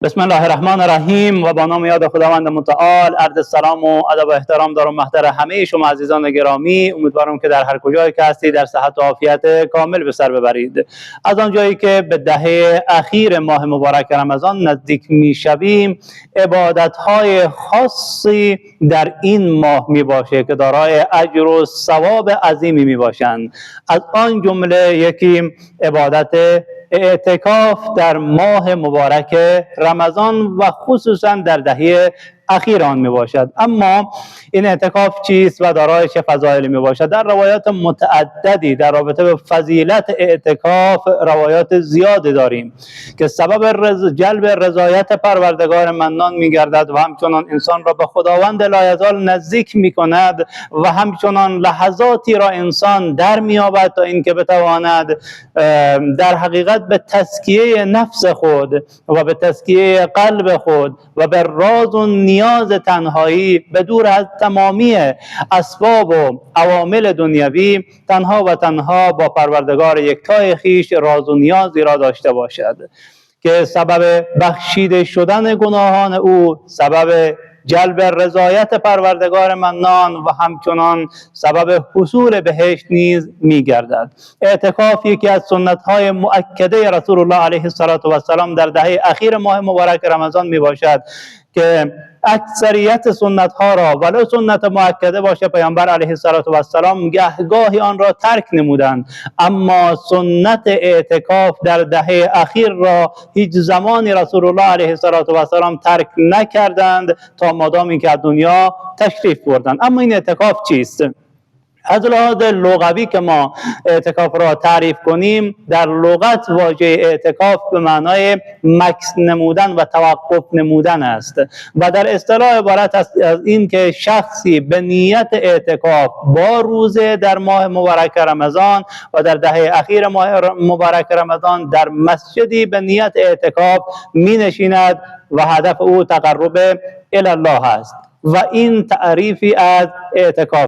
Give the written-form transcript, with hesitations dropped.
بسم الله الرحمن الرحیم و با نام یاد خداوند متعال. عرض سلام و ادب و احترام دارم محضر همه شما عزیزان گرامی. امیدوارم که در هر کجایی که هستید در صحت و عافیت کامل به سر ببرید. از آنجایی که به دهه اخیر ماه مبارک رمضان نزدیک میشویم، عبادت‌های خاصی در این ماه می باشه که دارای اجر و ثواب عظیمی می باشند. از آن جمله یکی عبادت اعتکاف در ماه مبارک رمضان و خصوصا در دهه اخیر آن می باشد. اما این اعتکاف چیست و دارای چه فضایلی می باشد؟ در روایات متعددی در رابطه به فضیلت اعتکاف روایات زیادی داریم که سبب جلب رضایت پروردگار منان می گردد و همچنان انسان را به خداوند لایزال نزدیک می کند و همچنان لحظاتی را انسان در می یابد تا اینکه بتواند در حقیقت به تزکیه نفس خود و به تزکیه قلب خود و به راز و نیاز تنهایی به دور از تمامی اسباب و عوامل دنیوی تنها و تنها با پروردگار یکتای خویش راز و نیازی را داشته باشد که سبب بخشیده شدن گناهان او، سبب جلب رضایت پروردگار منان و همچنان سبب حصول بهشت نیز می‌گردد. اعتکاف یکی از سنت‌های مؤکده رسول الله علیه السلام در دهه اخیر ماه مبارک رمضان میباشد که اکثریت سنت ها را ولو سنت مؤکده باشه پیامبر علیه السلام گهگاهی آن را ترک نمودند، اما سنت اعتکاف در دهه اخیر را هیچ زمانی رسول الله علیه السلام ترک نکردند تا مادامی که از دنیا تشریف بردند. اما این اعتکاف چیست؟ از لحاظ لغوی که ما اعتکاف را تعریف کنیم، در لغت واژه اعتکاف به معنای مکث نمودن و توقف نمودن است و در اصطلاح عبارت است از این که شخصی به نیت اعتکاف با روزه در ماه مبارک رمضان و در دهه اخیر ماه مبارک رمضان در مسجدی به نیت اعتکاف می نشیند و هدف او تقرب الی الله است و این تعریفی از اعتکاف